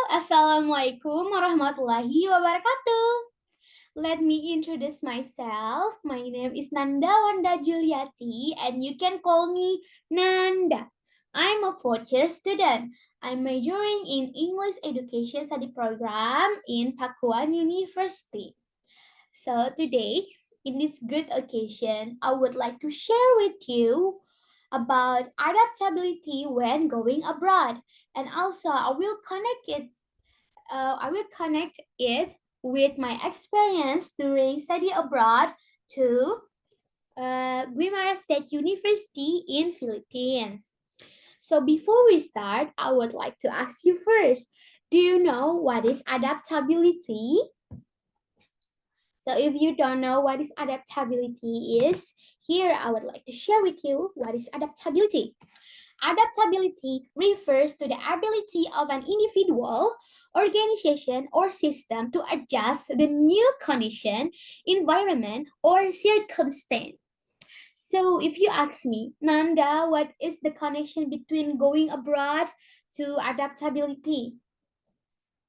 Assalamualaikum warahmatullahi wabarakatuh. Let me introduce myself. My name is Nanda Wanda Juliati, and you can call me Nanda. I'm a fourth-year student. I'm majoring in English Education Study Program in Pakuan University. So today, in this good occasion, I would like to share with you about adaptability when going abroad, and also I will connect it with my experience during study abroad to Guimara State University in Philippines. So before we start, I would like to ask you first, do you know what is adaptability? So if you don't know what is adaptability is, here I would like to share with you what is adaptability. Adaptability refers to the ability of an individual, organization, or system to adjust the new condition, environment, or circumstance. So if you ask me, Nanda, what is the connection between going abroad to adaptability?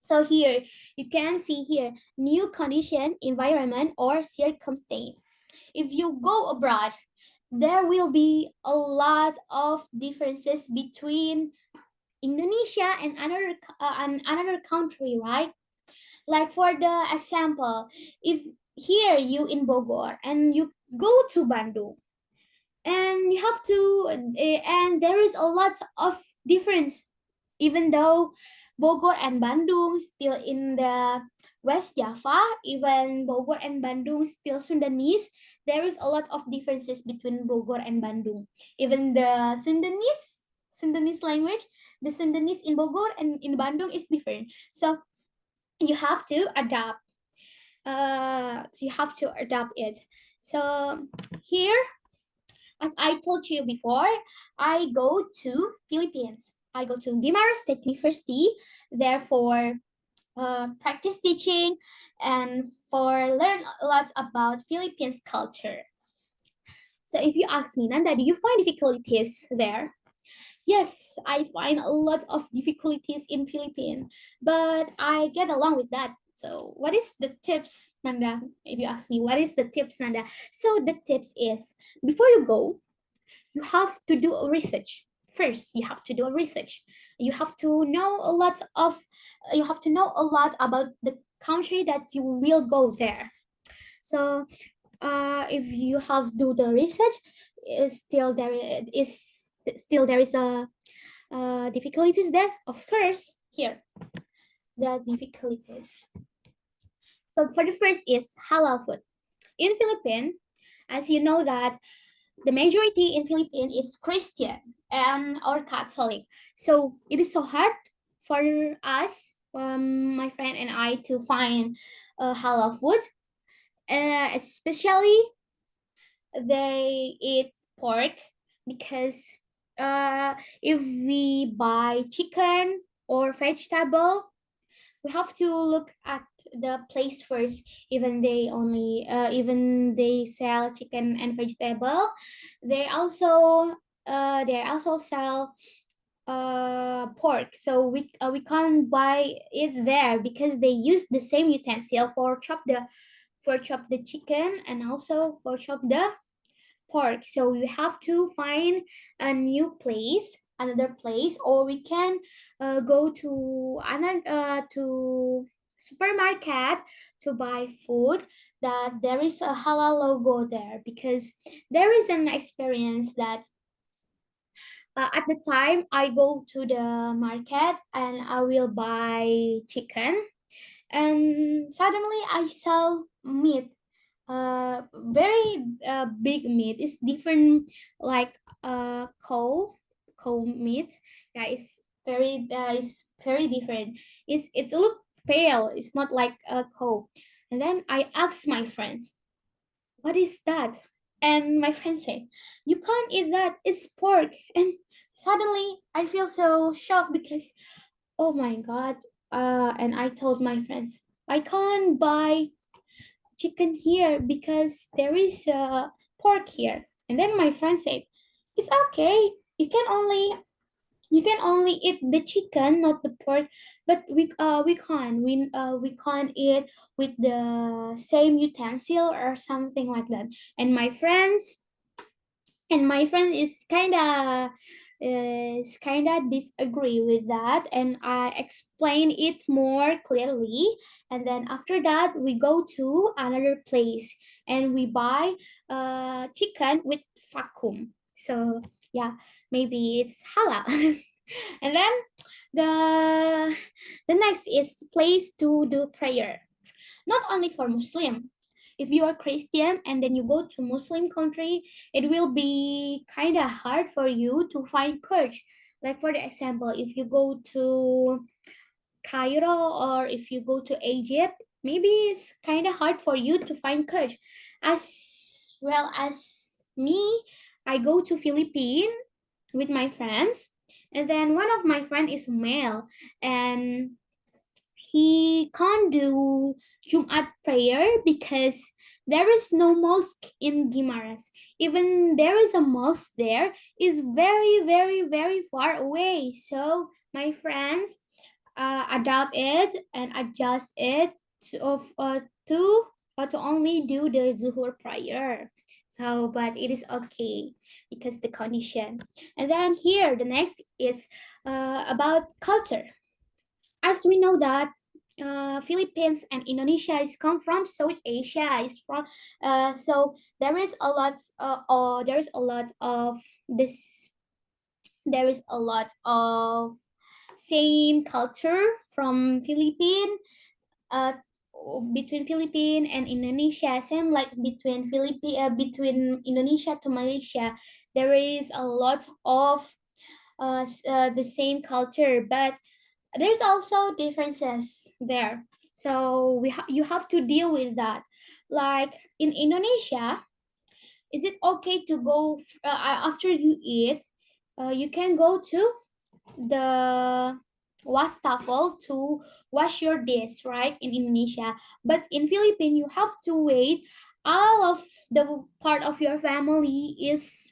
So here, you can see here, new condition, environment, or circumstance. If you go abroad, there will be a lot of differences between Indonesia and another country, right? Like for the example, if here you in Bogor and you go to Bandung, and you have to and there is a lot of difference, even though Bogor and Bandung still in the West Java, even Bogor and Bandung still Sundanese, there is a lot of differences between Bogor and Bandung. Even the Sundanese language, the Sundanese in Bogor and in Bandung is different. So you have to adapt. It. So here, as I told you before, I go to Philippines. I go to Guimara State University, therefore practice teaching and for learn a lot about Philippines culture. So if you ask me, Nanda, do you find difficulties there? Yes, I find a lot of difficulties in Philippines, but I get along with that. So what is the tips, Nanda? If you ask me, what is the tips, Nanda? So the tips is, before you go, you have to do a research. First, you have to do a research. You have to know a lot of, you have to know a lot about the country that you will go there. So if you have do the research, still there is a difficulties there. Of course, here the difficulties. So for the first is halal food. In Philippines, as you know that the majority in Philippines is Christian and or Catholic. So it is so hard for us, my friend and I, to find halal food. Especially they eat pork because if we buy chicken or vegetable, we have to look at the place first. Even they sell chicken and vegetable, they also sell pork. So we can't buy it there because they use the same utensil for chop the chicken and also for chop the pork. So you have to find a new place, another place, or we can go to another to supermarket to buy food that there is a halal logo there, because there is an experience that at the time I go to the market and I will buy chicken, and suddenly I saw meat, very big meat. It's different, like cow meat. Yeah, it's very different. It's a look pale. It's not like a cow. And then I asked my friends, what is that? And my friend said, you can't eat that. It's pork. And suddenly I feel so shocked because, oh my god. And I told my friends, I can't buy chicken here because there is pork here. And then my friend said, it's okay. You can only You can only eat the chicken, not the pork. But we can't eat with the same utensil or something like that. And my friend is kind of disagree with that, and I explain it more clearly. And then after that we go to another place and we buy chicken with vacuum. So yeah, maybe it's halal. And then the the next is place to do prayer, not only for Muslim. If you are Christian and then you go to Muslim country, it will be kind of hard for you to find courage. Like for the example, if you go to Cairo or if you go to Egypt, maybe it's kind of hard for you to find courage. As well as me, I go to Philippines with my friends, and then one of my friend is male, and he can't do Jumat prayer because there is no mosque in Gimaras. Even there is a mosque there, is very, very, very far away. So my friends adapt it and adjust it to to only do the Zuhur prayer. So, but it is okay because the condition. And then here, the next is about culture. As we know that Philippines and Indonesia is come from South Asia, is from so there is a lot or there is a lot of this there is a lot of same culture from Philippines, uh between Philippines and Indonesia, same like between Indonesia to Malaysia. There is a lot of the same culture, but there's also differences there. So you have to deal with that. Like in Indonesia, is it okay to go after you eat? You can go to the wastafel to wash your dish, right? In Indonesia, but in Philippines, you have to wait. All of the part of your family is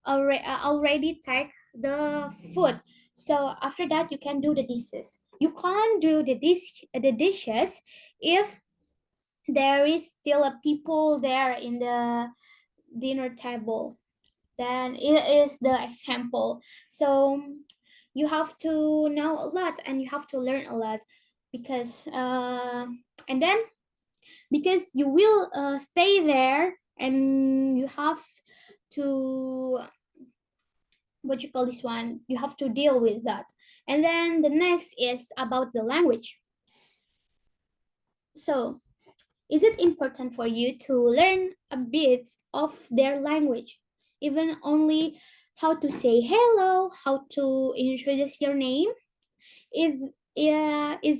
already take the food. So after that, you can do the dishes. You can't do the dishes if there is still a people there in the dinner table. Then it is the example. So you have to know a lot and you have to learn a lot because and then because you will stay there and you have to what you call this one, you have to deal with that. And then the next is about the language. So is it important for you to learn a bit of their language, even only how to say hello, how to introduce your name? Is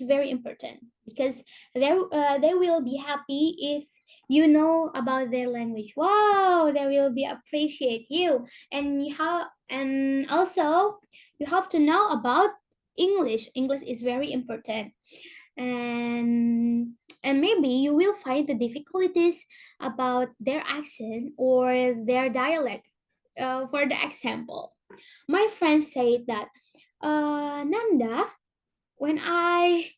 very important because they will be happy if you know about their language. Wow, they will be appreciate you. And and also you have to know about English is very important. And maybe you will find the difficulties about their accent or their dialect. For the example, my friend said that Nanda, when I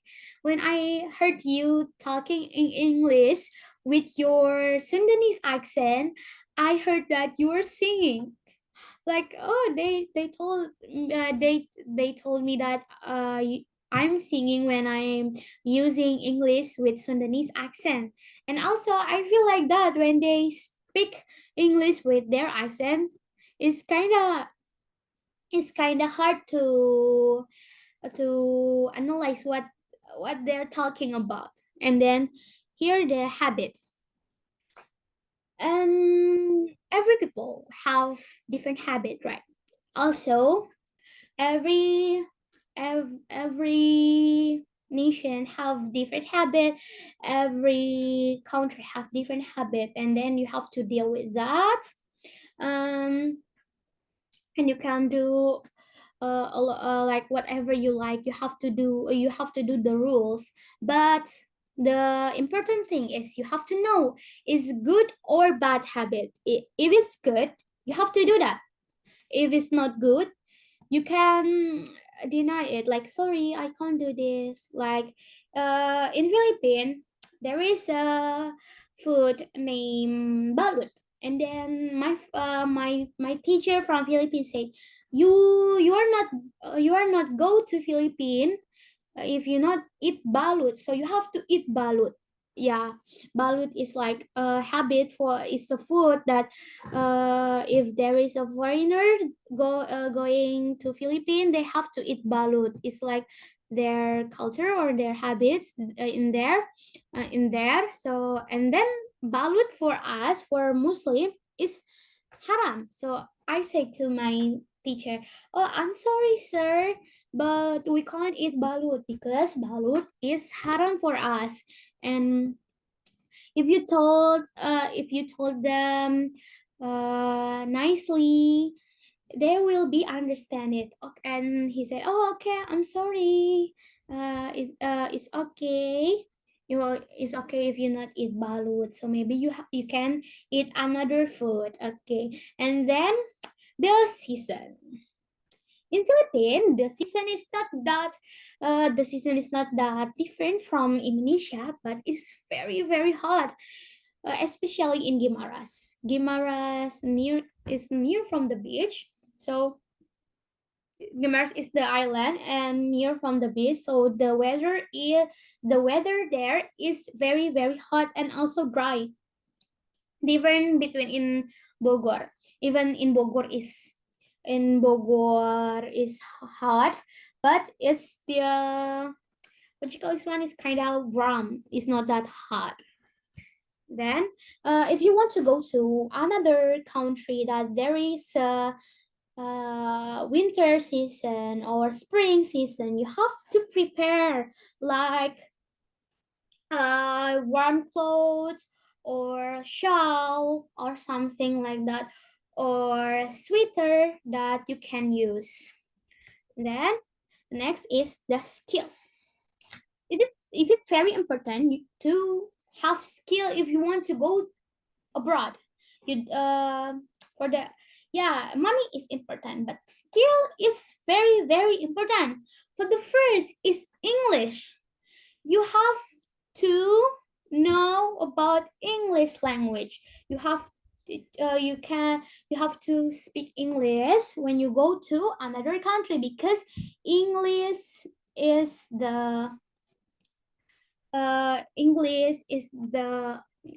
when I heard you talking in English with your Sundanese accent, I heard that you were singing. Like, oh, they told me that I'm singing when I'm using English with Sundanese accent. And also I feel like that when they speak English with their accent, it's kind of hard to analyze what they're talking about, and then hear the habits. And every people have different habit, right? Also, every every nation have different habit, every country have different habit, and then you have to deal with that. um and you can do like whatever you like. You have to do the rules, but the important thing is you have to know is good or bad habit. If it's good, you have to do that. If it's not good, you can deny it, like, sorry, I can't do this. Like, in Philippines there is a food named balut, and then my teacher from Philippines said, you are not go to Philippines if you not eat balut, so you have to eat balut. Yeah, balut is like a habit for, it's the food that if there is a foreigner going to Philippines, they have to eat balut. It's like their culture or their habits in there. So, and then balut for us, for Muslim, is haram. So I say to my teacher, oh, I'm sorry, sir, but we can't eat balut because balut is haram for us. And if you told them nicely, they will be understand it. And he said, oh, okay, I'm sorry, it's okay, it's okay if you not eat balut, so maybe you can eat another food. Okay. And then the season in Philippines, the season is not that different from Indonesia, but it's very very hot, especially in Guimaras. Guimaras is near from the beach, so Guimaras is the island and near from the beach. So the weather there is very very hot and also dry. Different between in Bogor. Even in Bogor is hot, but it's the what you call this one is kind of warm. It's not that hot. Then, if you want to go to another country that there is a winter season or spring season, you have to prepare like warm clothes or shawl or something like that, or sweater that you can use. Then next is the skill. Is it very important to have skill if you want to go abroad? You for the Yeah, money is important, but skill is very very important. For the first is English. You have to know about English language. You have to speak English when you go to another country, because English is the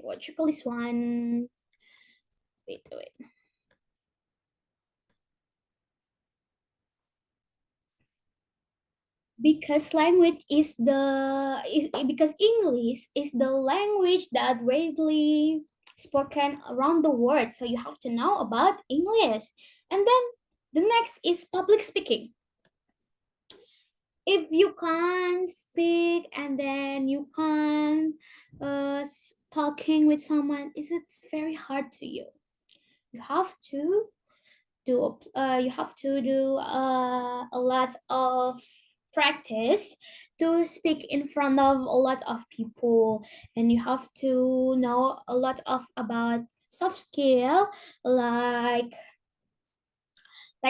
what you call this one. Wait. Because language is the is because English is the language that widely spoken around the world, so you have to know about English. And then the next is public speaking. If you can't speak and then you can't talking with someone, is it very hard to you? You have to do a lot of practice to speak in front of a lot of people, and you have to know a lot of about soft skill, like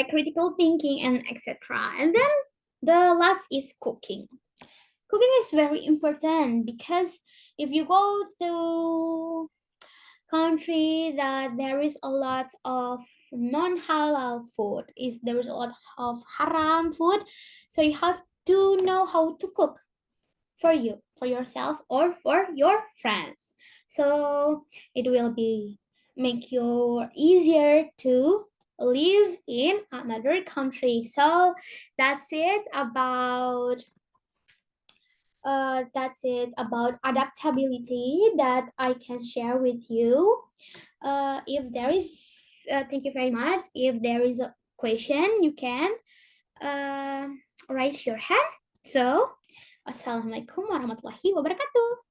critical thinking and etc. And then the last is cooking. Cooking is very important because if you go to country that there is a lot of non-halal food, is there is a lot of haram food, so you have to know how to cook for you, for yourself, or for your friends, so it will be make you easier to live in another country. So that's it about adaptability that I can share with you. If there is, thank you very much. If there is a question, you can uh, raise your hand. So, Wassalamualaikum warahmatullahi wabarakatuh.